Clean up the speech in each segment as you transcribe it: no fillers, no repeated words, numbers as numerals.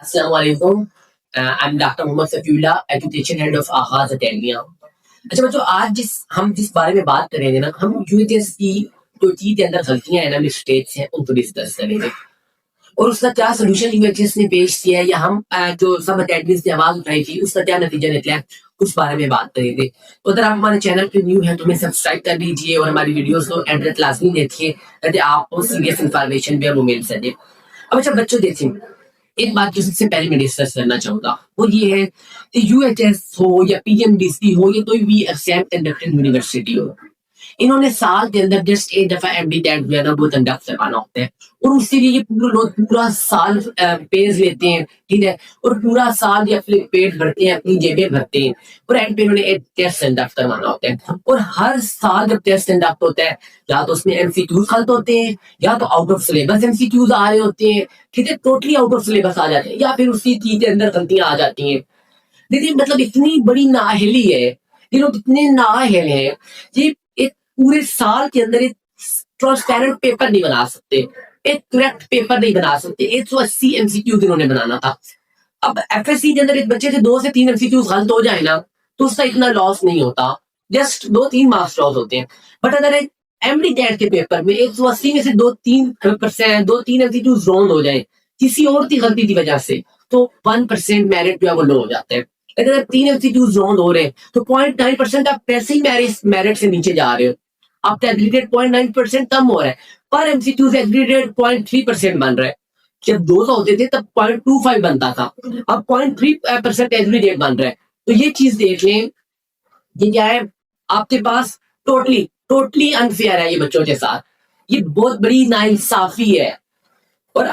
अस्सलाम वालेकुम। I am doctor Mohammad Safiullah, education head of Aagaz Academia. अच्छा बच्चों, आज जिस बारे में बात करेंगे ना, हम यूएचएस की जो चीज के अंदर गलतियां हैं ना, मिस्टेक्स हैं, उनको डिस्कस करेंगे और उसका क्या सोल्यूशन यूएचएस ने पेश किया है, या हम जो सब अटेंडेंस ने आवाज उठाई थी उसका क्या नतीजा निकला है, उस बारे में बात करेंगे। तो अगर आप हमारे चैनल पे न्यू हैं तो हमें सब्सक्राइब कर लीजिए और हमारी वीडियोस को एंड तक लाजमी देखिए, ताकि आपको सीरियस इंफॉर्मेशन भी वो मिल सके। अब अच्छा बच्चों, देखिए, एक बात जो सबसे पहले मैं डिस्कस करना चाहूंगा वो ये है कि यूएचएस हो या पीएमडीसी हो या कोई भी एग्जाम कंडक्टेड यूनिवर्सिटी हो, इन्होंने साल के अंदर जस्ट एक दफा एमडी टेट जो है ना वो कंडक्ट करवाना होता है, और उसके लिए ये पूरे लोग पूरा साल पेज लेते हैं, ठीक है, और पूरा साल ये अपने पेट भरते हैं, अपनी जेबें भरते हैं, और एंड पे इन्होंने एक टेस्ट कंडक्ट करवाना होता है। और हर साल जब टेस्ट कंडक्ट होता है, या तो उसमें एमसीक्यूज हल होते हैं, या तो आउट ऑफ सिलेबस एमसीक्यूज आ रहे होते हैं, ठीक है, टोटली आउट ऑफ सिलेबस आ जाते हैं, या फिर उसी चीज के अंदर गलतियां आ जाती हैं। देखिए, मतलब इतनी बड़ी नाअहली है, ये लोग इतने नाअहल हैं, ये एक पूरे साल के अंदर एक ट्रांसपेरेंट पेपर नहीं बना सकते, एक करेक्ट पेपर नहीं बना सकते। 180 एमसीक्यू इन्होंने बनाना था। अब एफएससी के अंदर एक बच्चे से 2 से 3 एमसीक्यू गलत हो जाए ना, तो उसका इतना लॉस नहीं होता, जस्ट 2-3 मार्क्स लॉस होते हैं। बट अगर एक एमडी कैट के पेपर में 180 में से 2-3% 2-3 एमसीक्यू रॉन्ग हो जाए किसी और की गलती की वजह से, तो 1% मेरिट जो है वो लो हो जाता है। अगर 3 एमसीक्यू रॉन्ग हो रहे हैं तो 0.9% आप वैसे ही मेरिट से नीचे जा रहे हो, आपका एग्रीगेट 0.9% कम हो रहा है, पर एमसीक्यू से एग्रीगेट 0.3% बन रहा है। जब 200 होते थे तब 0.25 बनता था, अब 0.3% एग्रीगेट बन रहा है। तो ये चीज देख लें, ये क्या है आपके पास, टोटली टोटली अनफेयर है ये बच्चों के साथ, ये बहुत बड़ी नाइंसाफी है। और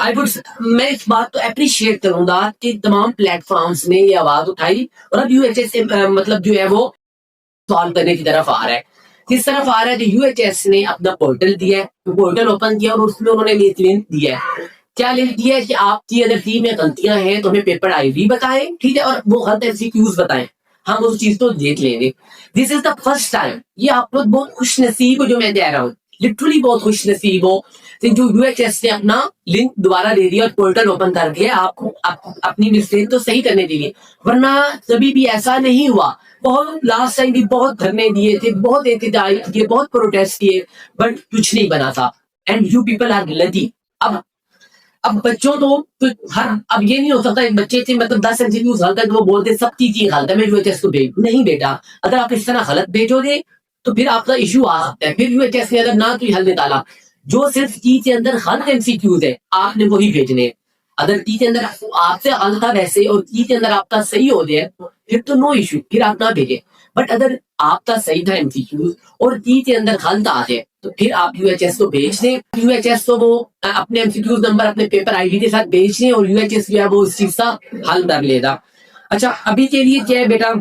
मैं इस बात को अप्रिशिएट करूंगा कि तमाम प्लेटफॉर्म्स ने ये आवाज उठाई, और अब यूएचएस से मतलब जो है वो सॉल्व करने की तरफ आ रहा है। किस तरफ आ रहा है? जो यूएचएस ने अपना पोर्टल दिया है, पोर्टल ओपन किया और उसमें उन्होंने लिंक दिया है। क्या लिंक दिया है कि आपकी अगर टी में गलतियां हैं तो हमें पेपर आईडी बताएं, ठीक है, और वो गलत एमसीक्यूज बताएं, हम उस चीज को देख लेंगे। This is the first time, ये आप लोग बहुत खुश नसीब हो, जो मैं कह रहा हूँ लिटरली बहुत खुश नसीब हो कि जो यूएचएस ने अपना लिंक दोबारा दे दिया और पोर्टल ओपन करके आपको अपनी मिस्टेक तो सही करने के लिए, वरना कभी भी ऐसा नहीं हुआ। बहुत लास्ट टाइम भी बहुत धरने दिए थे, बहुत एहतजाज किए, बहुत प्रोटेस्ट किए, बट कुछ नहीं बना था। And you people are lucky. अब बच्चों तो हर अब ये नहीं हो सकता एक बच्चे से मतलब 10 एमसीक्यू गलत है तो वो बोलते सब चीजें गलत है, मैं यूएचएस को भेज नहीं बेटा। अगर आप इस तरह गलत भेजोगे तो फिर आपका इशू आ सकता है। फिर यूएचएस ने अगर ना कोई हल निकाला, जो सिर्फ टी के अंदर गलत एमसीक्यूज है आपने वही भेजने। अगर टी के अंदर आपसे गलत था वैसे और टी के अंदर आपका सही हो जाए फिर तो नो इशू, फिर आप ना भेजे। बट अगर आपका सही था एमसीक्यूज और टी के अंदर गलत आ जाए तो फिर आप यूएचएस को भेज दें। यूएचएस तो वो अपने एमसीक्यूज नंबर अपने पेपर आईडी के साथ भेज दें और यूएचएस जो है वो इस चीज का हल कर लेगा। अच्छा, अभी के लिए क्या है बेटा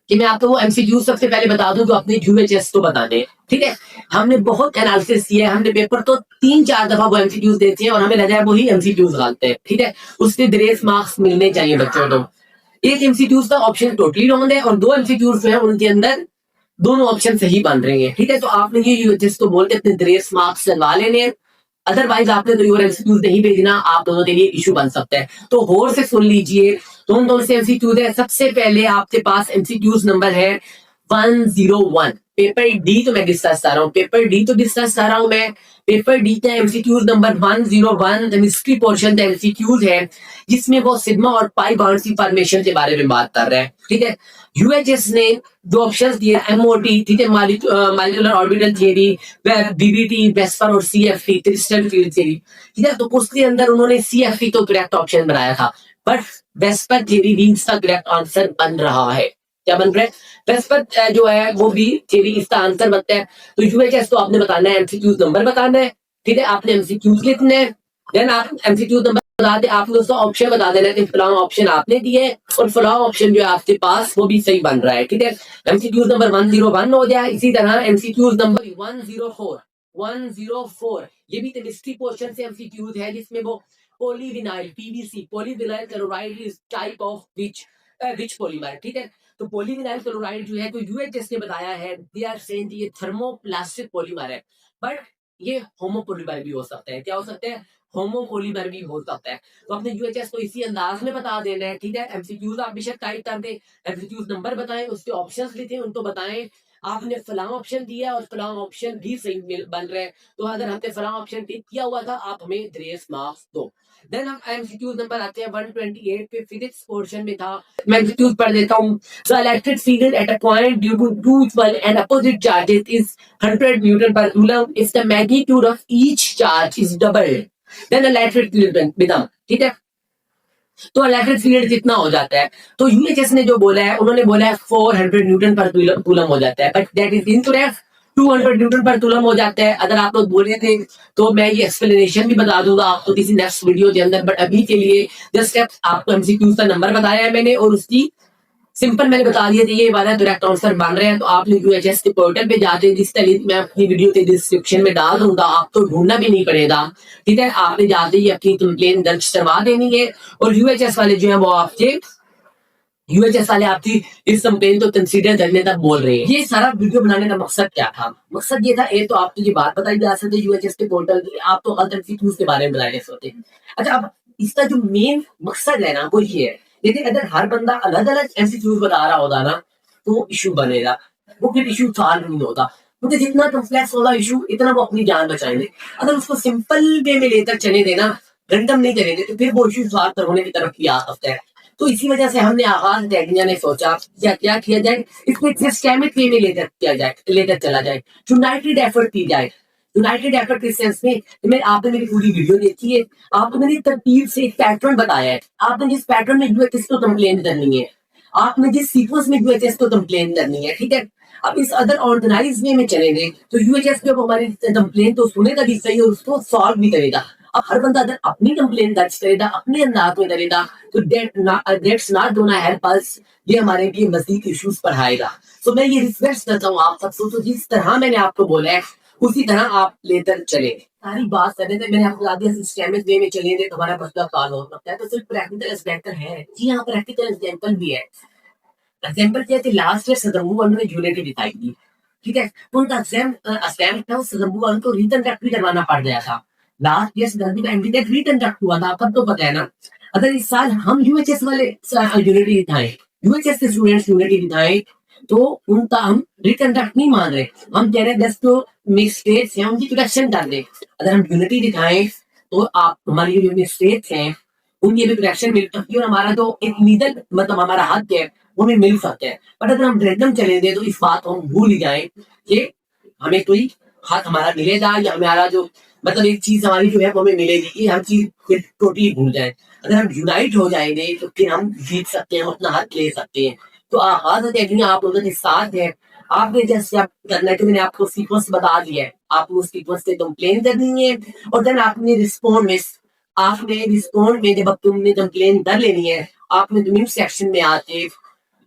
कि मैं आपको वो एमसीक्यू सबसे पहले बता दूं जो अपने यूएचएस को बताने हैं, ठीक है। हमने बहुत एनालिसिस किया है, हमने पेपर तो 3-4 दफा वो एमसीक्यूज देते हैं और हमें लगा है वही एमसीक्यूज डालते हैं, ठीक है। उससे ग्रेस मार्क्स मिलने चाहिए बच्चों को। एक एमसीक्यूज का ऑप्शन टोटली रॉन्ग है और 2 एमसीक्यूज जो है उनके अंदर दोनों ऑप्शन सही बन रहे हैं, ठीक है। तो आपने ये यूएचएस को बोल के अपने ग्रेस मार्क्स लगवा लेने हैं, अदरवाइज आपने तो योर एमसीक्यूज नहीं भेजना, आप दोनों के लिए इशू बन सकता है। तो गौर से सुन लीजिए, कौन से एमसीक्यूज है। सबसे पहले आपके पास एमसीक्यूज नंबर है 101। पेपर डी तो मैं डिस्कस कर रहा हूँ, पेपर डी तो डिस्कस कर रहा हूँ मैं। पेपर डी का एमसीक्यूज नंबर 101 मिस्ट्री पोर्शन का एमसीक्यूज है, जिसमें वो सिग्मा और पाई बाउंड्स की फॉर्मेशन के बारे में बात कर रहे हैं, ठीक है। यूएचएस ने जो ऑप्शंस दिए एमओटी, ठीक है, molecular orbital theory, BBT, VSEPR और सीएफटी क्रिस्टल फील्ड थियरी, ठीक है। तो उसके अंदर उन्होंने सीएफटी तो करेक्ट ऑप्शन बनाया था, बट वेस्पर थियरी भी इसका करेक्ट आंसर बन रहा है। क्या बन रहा है? वेस्पर जो है वो भी थियरी इसका आंसर बनता है। तो यूएचएस तो आपने बताना है, एमसीक्यूज नंबर बताना है, ठीक है, आपने एमसीक्यूज लिखने हैं, देन आप एमसीक्यूज नंबर बता दे, आप दोस्तों ऑप्शन बता देना कि फलां ऑप्शन आपने दिए और फलां ऑप्शन जो है आपके पास वो भी सही बन रहा है, ठीक है। एमसीक्यूज नंबर 101 हो जाए। इसी तरह एमसीक्यूज नंबर 104 ये भी केमिस्ट्री पोर्शन से एमसीक्यूज है, जिसमें वो polyvinyl PVC polyvinyl chloride is type of which polymer, ठीक है। तो पॉलीविनाइल क्लोराइड जो है तो यूएचएस ने बताया है, दे आर सेइंग ये थर्मोप्लास्टिक पॉलीमर है, बट ये होमोपोलीमर भी हो सकता है। क्या हो सकता है? होमोपोलीमर भी हो सकता है। तो अपने यूएचएस को इसी अंदाज में बता देना है, ठीक है। एमसीक्यूज आप बेशक टाइप कर दें, एमसीक्यूज नंबर बताएं, उसके ऑप्शंस लिखें, उनको बताएं आपने फलां ऑप्शन दिया और फलां ऑप्शन भी सही बन रहा है, तो अगर हमने फलां ऑप्शन टिक किया हुआ था आप हमें ग्रेस मार्क्स दो। देन हम एमसीक्यूज नंबर आते हैं 128 पे, फिजिक्स पोर्शन में था। मैं एमसीक्यूज पढ़ देता हूँ। The electric field at a point due to two equal and opposite charges is 100 newton per coulomb if the magnitude of each charge is doubled then electric field become, ठीक है। तो electric field कितना हो जाता है? तो UHS ने जो बोला है, उन्होंने बोला है 400 न्यूटन पर कूलम हो जाता है, but that is incorrect. 200 Newton per coulomb हो जाता है। अगर आप लोग बोले थे तो मैं ये एक्सप्लेनेशन भी बता दूंगा आपको किसी नेक्स्ट वीडियो के अंदर, बट अभी के लिए जस्ट आपको एमसीक्यू का नंबर बताया है मैंने और उसकी सिंपल मैंने बता दिया था ये वाला डायरेक्ट आंसर बन रहे हैं। तो आप लोग यूएचएस के पोर्टल पे जाते हैं, जिसका लिंक मैं अपनी वीडियो के डिस्क्रिप्शन में डाल दूंगा, आपको ढूंढना भी नहीं पड़ेगा, ठीक है। आपने जाते ही अपनी कंप्लेन दर्ज करवा देनी है और यूएचएस वाले जो है वो आपके यूएचएस वाले आपकी इस कंप्लेन को कंसीडर करने तक बोल रहे हैं। ये सारा वीडियो बनाने का मकसद क्या था? मकसद ये था, एक तो आपको ये बात बताई जा सकती है यूएचएस के पोर्टल की, आप तो अल्टरनेटिव्स के बारे में बताए होते हैं। अच्छा, अब इसका जो मेन मकसद है ना वो ये है, देखिए अगर हर बंदा अलग अलग एमसीक्यूज बता रहा होता ना तो इशू बनेगा, वो फिर इशू सॉल्व नहीं होता, क्योंकि जितना कॉम्प्लेक्स होगा इशू इतना वो अपनी जान बचाएंगे। अगर उसको सिंपल वे में लेकर चले देना, रैंडम नहीं चलेंगे, तो फिर वो इशू सॉल्व होने की तरफ भी आ सकता है। तो इसी वजह से हमने आगाज टेक्निया ने सोचा क्या किया जाए, इसको एक सिस्टेमिक वे में लेकर किया जाए, लेकर चला जाए, यूनाइटेड एफर्ट की जाए। यूनाइटेड एफर्ट के सेंस में मैं आपने मेरी पूरी वीडियो देखी है, आपको मैंने तरतीब से एक पैटर्न बताया है। आपने जिस पैटर्न में यूएचएस को कंप्लेन करनी है, आपने जिस सीक्वेंस में यूएचएस को कंप्लेन करनी है, ठीक है। अब इस अदर ऑर्गेनाइज वे में चलेंगे तो यूएचएस जब हमारी कंप्लेन तो सुनेगा भी सही और उसको सॉल्व भी करेगा। अब हर बंदा अगर अपनी कंप्लेन दर्ज करेगा, अपने अंदाज में करेगा, तो that's not gonna help us, ये हमारे लिए मजीद इश्यूज बढ़ाएगा। तो मैं ये रिक्वेस्ट करता हूँ आप सबसे, तो जिस तरह मैंने आपको बोला है उसी तरह आप लेकर चले। सारी बात करने से मैंने आपको बता दिया सिस्टेमिक वे में चलेंगे तो हमारा मसला सॉल्व हो सकता है। तो सिर्फ प्रैक्टिकल एस्पेक्ट है जी, हाँ प्रैक्टिकल एग्जांपल भी है। एग्जांपल क्या है, लास्ट ईयर सदम्बू वालों ने यूनिटी दिखाई थी, ठीक है। तो उनका एग्जाम था, सदम्बू वालों को रिकंडक्ट भी करवाना पड़ गया था। लास्ट ईयर सदम्बू का एमबीटेक रिकंडक्ट हुआ था, आपको तो पता है ना। अगर इस साल हम यूएचएस वाले यूनिटी दिखाएं, यूएचएस के स्टूडेंट्स यूनिटी दिखाएं, तो उनका हम रिकंडक्ट नहीं मान रहे, हम कह रहे हैं जस्ट जो मिस्टेक्स हैं उनकी करेक्शन कर दे। अगर हम यूनिटी दिखाएं तो आप हमारी जो मिस्टेक्स हैं उनकी भी करेक्शन मिल सकती है और हमारा जो एक लीगल मतलब हमारा हक है वो हमें मिल सकता है। बट अगर हम रैंडम चले गए तो इस बात को हम भूल ही जाए कि हमें कोई हक हमारा मिलेगा या हमारा जो मतलब एक चीज हमारी जो है वो हमें मिलेगी, ये हम चीज फिर टोटली भूल जाए। अगर हम यूनाइट हो जाएंगे तो फिर हम जीत सकते हैं, हम अपना हक ले सकते हैं। तो आगाज टेक्निक आप लोगों के साथ है। आपने जैसे आप करना है कि मैंने आपको सीक्वेंस बता दिया है, आपको उस सीक्वेंस से कंप्लेन करनी है और देन आपने रिस्पॉन्ड में जब तुमने कंप्लेन कर लेनी है, आपने कम्युनिटी सेक्शन में आके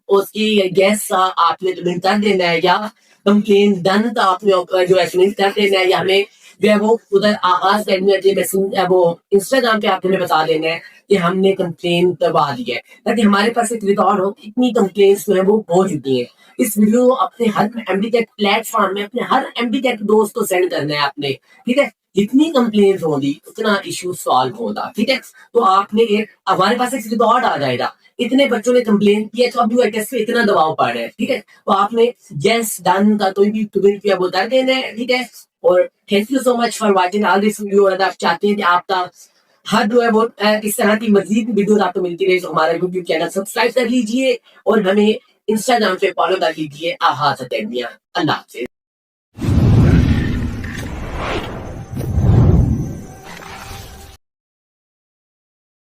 उसकी गैस आपने कमेंट कर देना है या कंप्लेन डन का आपने जो एस्टिमेट कर देना है, या हमें जो है वो उधर आगाज करनी वो इंस्टाग्राम पे आपने बता देना है कि हमने कंप्लेन करवा दी है, ताकि हमारे पास एक रिकॉर्ड हो कितनी कंप्लेन्स जो है वो हो चुकी है। इस वीडियो को अपने हर एमबीटेक प्लेटफॉर्म में अपने हर एमबीटेक दोस्त को सेंड करना है आपने, ठीक है। जितनी कंप्लेन्स होगी उतना इशू सॉल्व होगा, ठीक है। तो आपने एक हमारे पास एक रिकॉर्ड आ जाएगा, इतने बच्चों ने कंप्लेन किया तो अब यूएचएस पे इतना दबाव पड़ रहा है, ठीक है। तो आपने यस डन का कोई भी कमेंट किया वो कर देना है, ठीक है। और thank you so much for watching all this video. अगर आप चाहते हैं कि आपका हर जो है वो इस तरह की मजीद वीडियो आपको मिलती रहे तो हमारा यूट्यूब चैनल सब्सक्राइब कर लीजिए और हमें इंस्टाग्राम पे फॉलो कर लीजिए। आहा अल्लाह हाफिज़।